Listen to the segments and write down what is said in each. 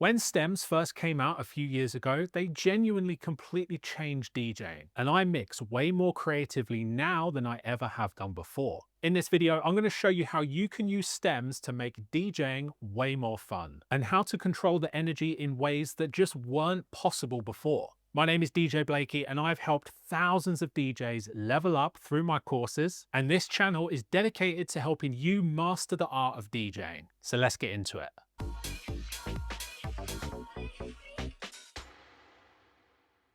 When stems first came out a few years ago, they genuinely completely changed DJing, and I mix way more creatively now than I ever have done before. In this video, I'm going to show you how you can use stems to make DJing way more fun, and how to control the energy in ways that just weren't possible before. My name is DJ Blakey, and I've helped thousands of DJs level up through my courses, and this channel is dedicated to helping you master the art of DJing. So let's get into it.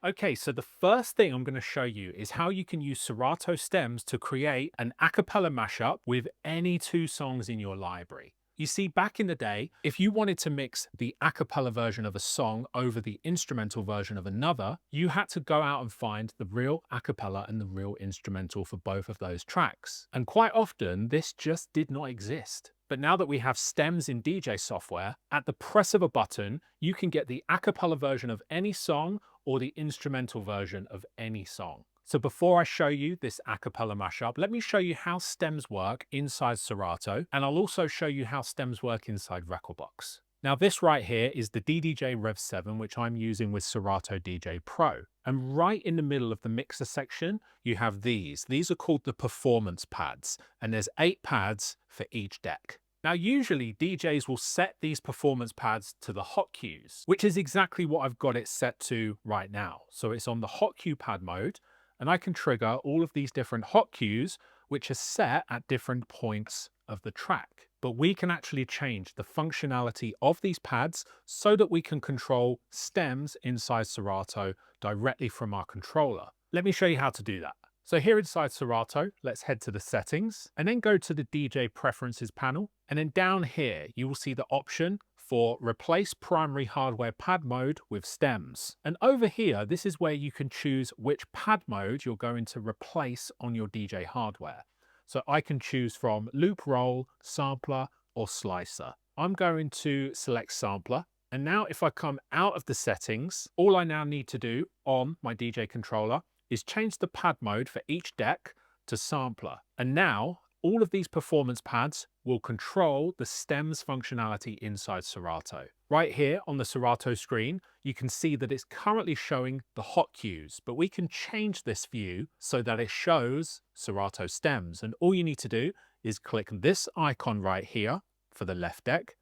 Okay, so the first thing I'm going to show you is how you can use Serato stems to create an a cappella mashup with any two songs in your library. You see, back in the day, if you wanted to mix the a cappella version of a song over the instrumental version of another, you had to go out and find the real a cappella and the real instrumental for both of those tracks. And quite often, this just did not exist. But now that we have stems in DJ software, at the press of a button, you can get the a cappella version of any song or the instrumental version of any song. So before I show you this a cappella mashup, let me show you how stems work inside Serato, and I'll also show you how stems work inside Rekordbox. Now this right here is the DDJ Rev 7, which I'm using with Serato DJ Pro. And right in the middle of the mixer section, you have these. These are called the performance pads, and there's 8 pads for each deck. Now, usually DJs will set these performance pads to the hot cues, which is exactly what I've got it set to right now. So it's on the hot cue pad mode, and I can trigger all of these different hot cues, which are set at different points of the track. But we can actually change the functionality of these pads so that we can control stems inside Serato directly from our controller. Let me show you how to do that. So here inside Serato, let's head to the settings and then go to the DJ preferences panel. And then down here, you will see the option for replace primary hardware pad mode with stems. And over here, this is where you can choose which pad mode you're going to replace on your DJ hardware. So I can choose from loop roll, sampler, or slicer. I'm going to select sampler. And now if I come out of the settings, all I now need to do on my DJ controller is change the pad mode for each deck to sampler. And now all of these performance pads will control the stems functionality inside Serato. Right here on the Serato screen, you can see that it's currently showing the hot cues, but we can change this view so that it shows Serato stems. And all you need to do is click this icon right here for the left deck,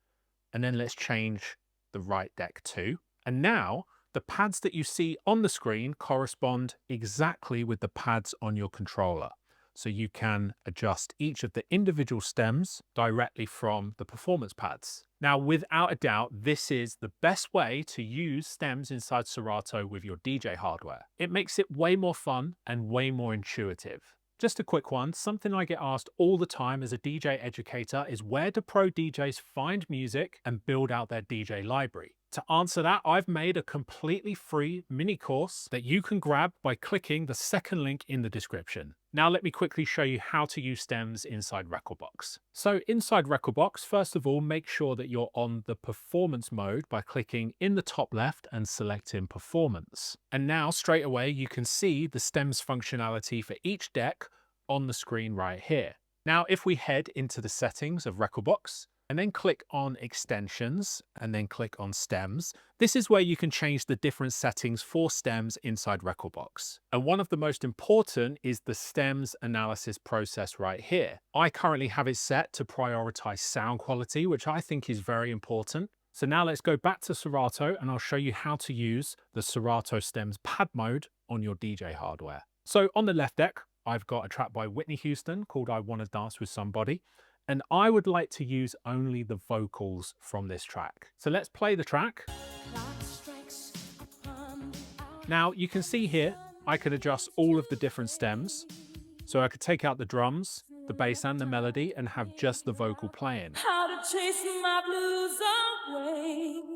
and then let's change the right deck too. And now the pads that you see on the screen correspond exactly with the pads on your controller. So you can adjust each of the individual stems directly from the performance pads. Now, without a doubt, this is the best way to use stems inside Serato with your DJ hardware. It makes it way more fun and way more intuitive. Just a quick one, something I get asked all the time as a DJ educator is, where do pro DJs find music and build out their DJ library? To answer that, I've made a completely free mini course that you can grab by clicking the second link in the description. Now let me quickly show you how to use stems inside Rekordbox. So inside Rekordbox, first of all, make sure that you're on the performance mode by clicking in the top left and selecting performance. And now straight away, you can see the stems functionality for each deck on the screen right here. Now, if we head into the settings of Rekordbox, and then click on extensions and then click on stems. This is where you can change the different settings for stems inside Rekordbox. And one of the most important is the stems analysis process right here. I currently have it set to prioritize sound quality, which I think is very important. So now let's go back to Serato and I'll show you how to use the Serato stems pad mode on your DJ hardware. So on the left deck, I've got a track by Whitney Houston called I Wanna Dance With Somebody. And I would like to use only the vocals from this track. So let's play the track. Now you can see here, I can adjust all of the different stems. So I could take out the drums, the bass and the melody and have just the vocal playing. How to chase my blues away.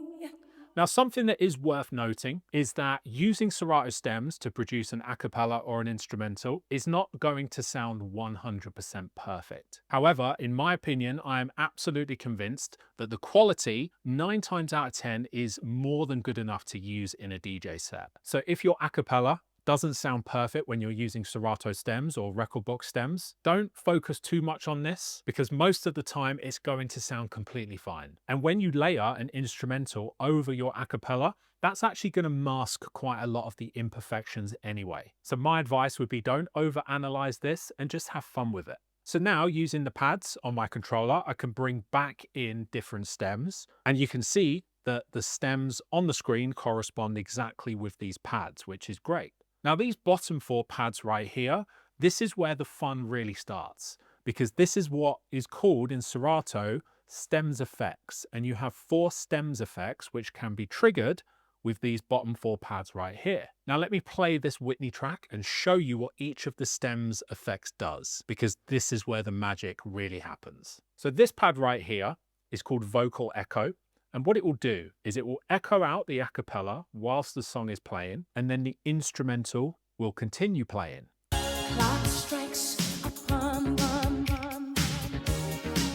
Now, something that is worth noting is that using Serato stems to produce an a cappella or an instrumental is not going to sound 100% perfect. However, in my opinion, I am absolutely convinced that the quality 9 times out of 10 is more than good enough to use in a DJ set. So if your a cappella doesn't sound perfect when you're using Serato stems or Rekordbox stems, don't focus too much on this because most of the time it's going to sound completely fine. And when you layer an instrumental over your a cappella, that's actually going to mask quite a lot of the imperfections anyway. So my advice would be don't overanalyze this and just have fun with it. So now using the pads on my controller, I can bring back in different stems and you can see that the stems on the screen correspond exactly with these pads, which is great. Now these bottom 4 pads right here, this is where the fun really starts because this is what is called in Serato stems effects, and you have 4 stems effects which can be triggered with these bottom 4 pads right here. Now let me play this Whitney track and show you what each of the stems effects does, because this is where the magic really happens. So this pad right here is called vocal echo, and what it will do is it will echo out the a cappella whilst the song is playing, and then the instrumental will continue playing.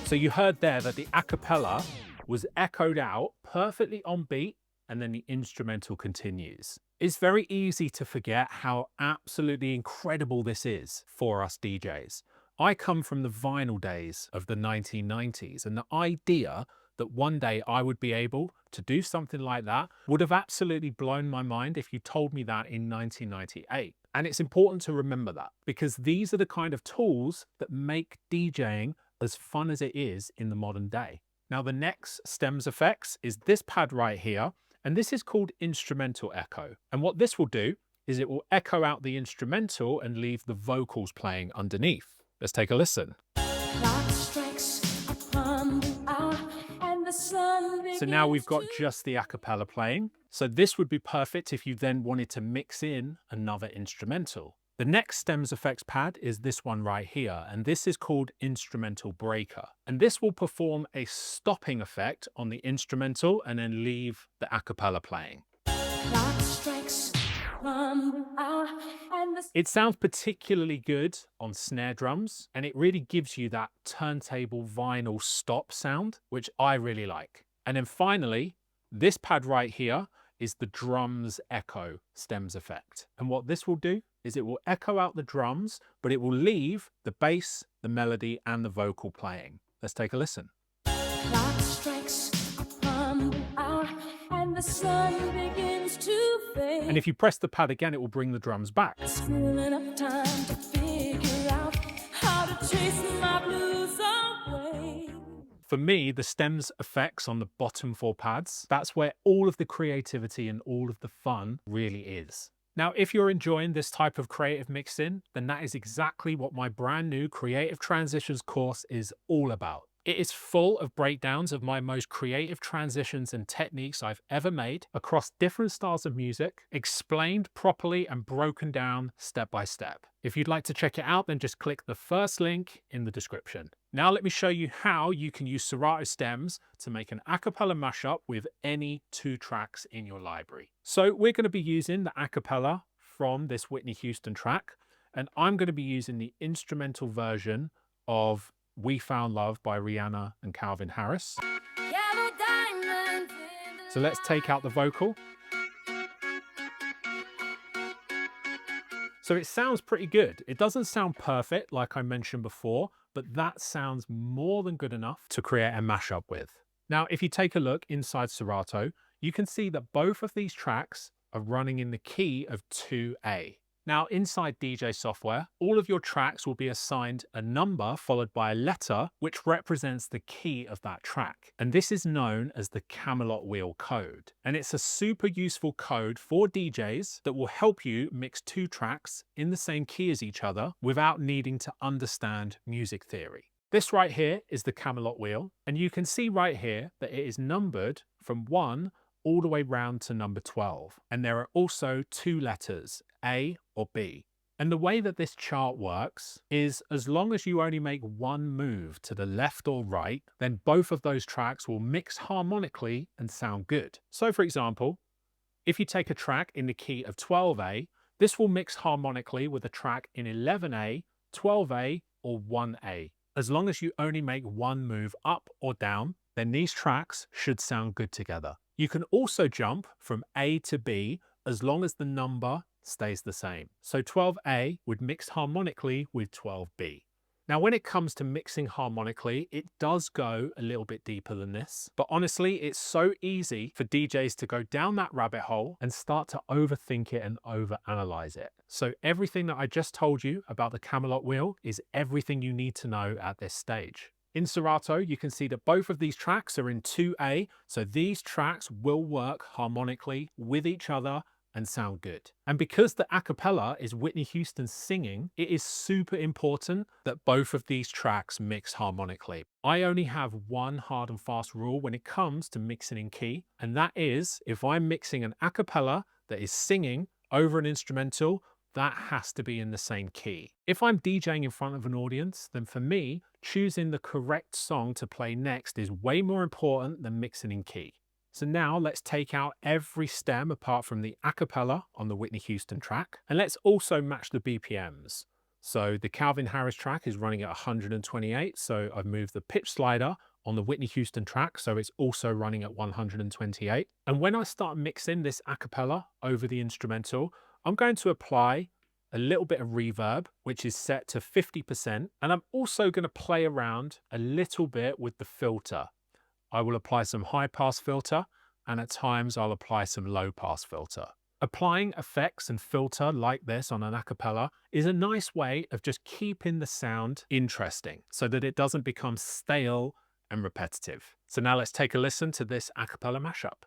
So you heard there that the a cappella was echoed out perfectly on beat, and then the instrumental continues. It's very easy to forget how absolutely incredible this is for us DJs. I come from the vinyl days of the 1990s, and the idea that one day I would be able to do something like that would have absolutely blown my mind if you told me that in 1998. And it's important to remember that because these are the kind of tools that make DJing as fun as it is in the modern day. Now the next stems effects is this pad right here, and this is called instrumental echo. And what this will do is it will echo out the instrumental and leave the vocals playing underneath. Let's take a listen. So now we've got just the a cappella playing. So this would be perfect if you then wanted to mix in another instrumental. The next stems effects pad is this one right here, and this is called instrumental breaker. And this will perform a stopping effect on the instrumental and then leave the a cappella playing. It sounds particularly good on snare drums, and it really gives you that turntable vinyl stop sound, which I really like. And then finally, this pad right here is the drums echo stems effect. And what this will do is it will echo out the drums, but it will leave the bass, the melody, and the vocal playing. Let's take a listen. And the sun begins to fade. And if you press the pad again, it will bring the drums back. Still enough time to figure out how to chase my blues away. For me, the stems effects on the bottom 4 pads, that's where all of the creativity and all of the fun really is. Now, if you're enjoying this type of creative mixing, then that is exactly what my brand new Creative Transitions course is all about. It is full of breakdowns of my most creative transitions and techniques I've ever made across different styles of music, explained properly and broken down step by step. If you'd like to check it out, then just click the first link in the description. Now let me show you how you can use Serato stems to make an a cappella mashup with any 2 tracks in your library. So we're going to be using the a cappella from this Whitney Houston track, and I'm going to be using the instrumental version of We Found Love by Rihanna and Calvin Harris. So let's take out the vocal. So it sounds pretty good. It doesn't sound perfect like I mentioned before, but that sounds more than good enough to create a mashup with. Now, if you take a look inside Serato, you can see that both of these tracks are running in the key of 2A. Now, inside DJ software, all of your tracks will be assigned a number followed by a letter, which represents the key of that track. And this is known as the Camelot wheel code. And it's a super useful code for DJs that will help you mix 2 tracks in the same key as each other without needing to understand music theory. This right here is the Camelot wheel, and you can see right here that it is numbered from 1 all the way round to number 12. And there are also 2 letters, A or B. And the way that this chart works is as long as you only make 1 move to the left or right, then both of those tracks will mix harmonically and sound good. So for example, if you take a track in the key of 12A, this will mix harmonically with a track in 11A, 12A, or 1A. As long as you only make 1 move up or down, then these tracks should sound good together. You can also jump from A to B as long as the number stays the same. So 12A would mix harmonically with 12B. Now, when it comes to mixing harmonically, it does go a little bit deeper than this. But honestly, it's so easy for DJs to go down that rabbit hole and start to overthink it and overanalyze it. So everything that I just told you about the Camelot wheel is everything you need to know at this stage. In Serato, you can see that both of these tracks are in 2A, so these tracks will work harmonically with each other and sound good. And because the acapella is Whitney Houston singing, it is super important that both of these tracks mix harmonically. I only have one hard and fast rule when it comes to mixing in key, and that is if I'm mixing an acapella that is singing over an instrumental, that has to be in the same key. If I'm DJing in front of an audience, then for me, choosing the correct song to play next is way more important than mixing in key. So now let's take out every stem apart from the acapella on the Whitney Houston track, and let's also match the BPMs. So the Calvin Harris track is running at 128, so I've moved the pitch slider on the Whitney Houston track, so it's also running at 128. And when I start mixing this acapella over the instrumental, I'm going to apply a little bit of reverb, which is set to 50%, and I'm also going to play around a little bit with the filter. I will apply some high pass filter, and at times I'll apply some low pass filter. Applying effects and filter like this on an acapella is a nice way of just keeping the sound interesting so that it doesn't become stale and repetitive. So now let's take a listen to this acapella mashup.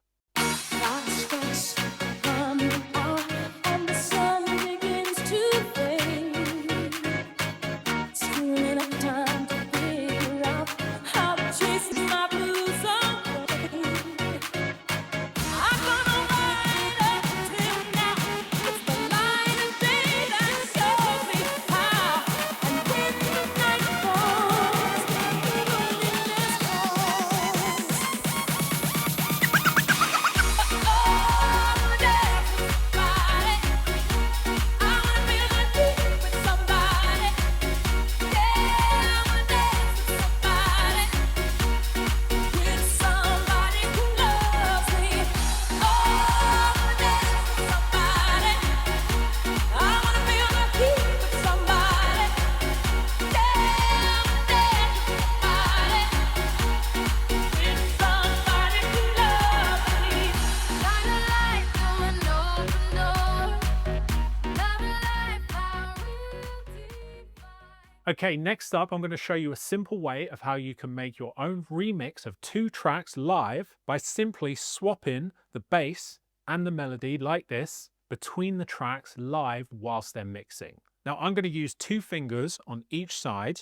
Okay, next up, I'm going to show you a simple way of how you can make your own remix of two tracks live by simply swapping the bass and the melody like this between the tracks live whilst they're mixing. Now, I'm going to use 2 fingers on each side,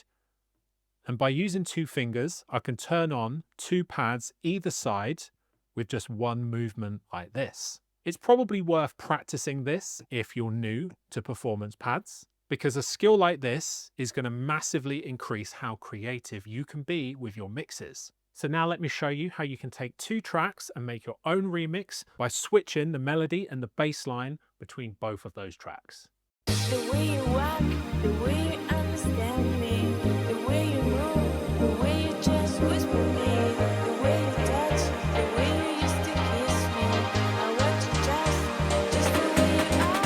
and by using 2 fingers, I can turn on 2 pads either side with just 1 movement like this. It's probably worth practicing this if you're new to performance pads, because a skill like this is going to massively increase how creative you can be with your mixes. So now let me show you how you can take 2 tracks and make your own remix by switching the melody and the bass line between both of those tracks. The way you walk, the way you understand me, the way you move, the way you just whisper me, the way you touch, the way you used to kiss me. I want you just the way you are.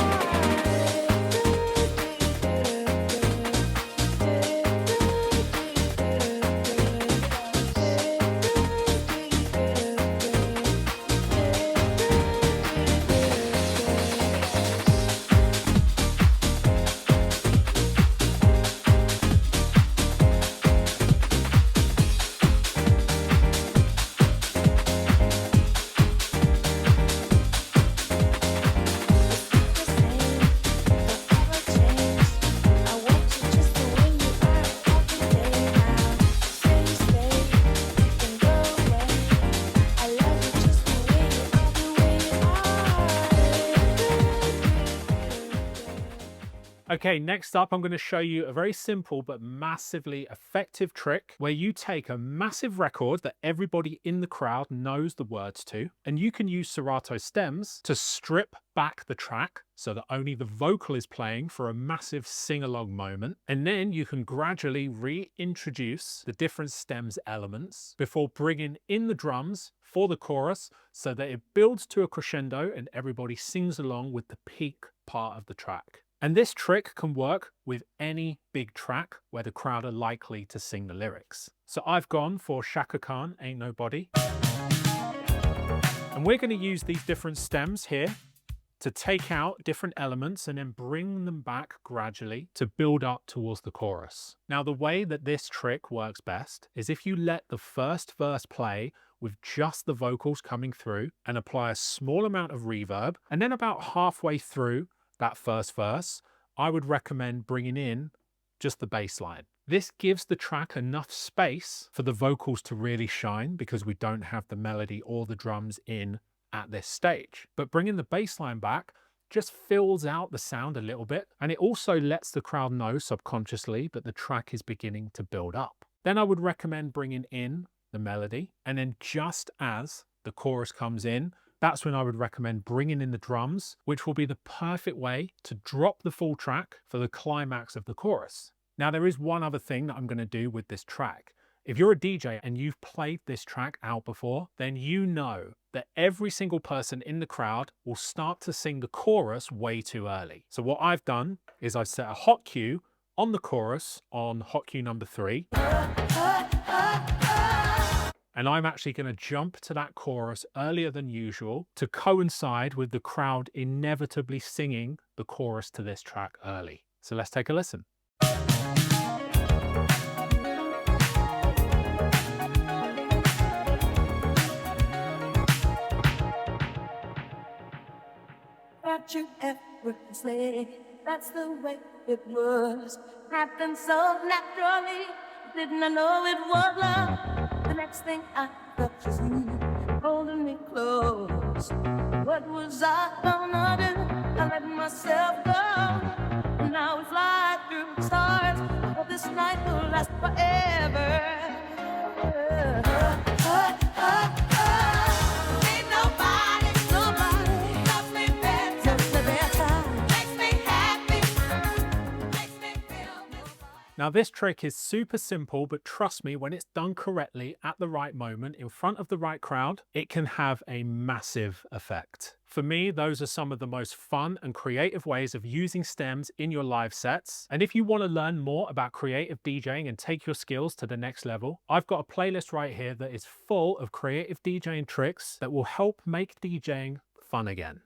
Okay, next up, I'm going to show you a very simple but massively effective trick where you take a massive record that everybody in the crowd knows the words to, and you can use Serato stems to strip back the track so that only the vocal is playing for a massive sing-along moment. And then you can gradually reintroduce the different stems elements before bringing in the drums for the chorus so that it builds to a crescendo and everybody sings along with the peak part of the track. And this trick can work with any big track where the crowd are likely to sing the lyrics. So I've gone for Shaka Khan, Ain't Nobody. And we're going to use these different stems here to take out different elements and then bring them back gradually to build up towards the chorus. Now, the way that this trick works best is if you let the first verse play with just the vocals coming through and apply a small amount of reverb, and then about halfway through that first verse, I would recommend bringing in just the bass line. This gives the track enough space for the vocals to really shine because we don't have the melody or the drums in at this stage. But bringing the bass line back just fills out the sound a little bit, and it also lets the crowd know subconsciously that the track is beginning to build up. Then I would recommend bringing in the melody, and then just as the chorus comes in, that's when I would recommend bringing in the drums, which will be the perfect way to drop the full track for the climax of the chorus. Now, there is one other thing that I'm going to do with this track. If you're a DJ and you've played this track out before, then you know that every single person in the crowd will start to sing the chorus way too early. So what I've done is I've set a hot cue on the chorus on hot cue number 3. And I'm actually going to jump to that chorus earlier than usual to coincide with the crowd inevitably singing the chorus to this track early. So let's take a listen. That you effortlessly, that's the way it was. Happened so naturally, didn't I know it was love? The next thing I felt was you holding me close. What was I gonna do? I let myself go. Now we fly through the stars. I hope this night will last forever. Ain't nobody loves me better, makes me happy, makes me feel good. Now, this trick is super simple, but trust me, when it's done correctly at the right moment in front of the right crowd, it can have a massive effect. For me, those are some of the most fun and creative ways of using stems in your live sets. And if you want to learn more about creative DJing and take your skills to the next level, I've got a playlist right here that is full of creative DJing tricks that will help make DJing fun again.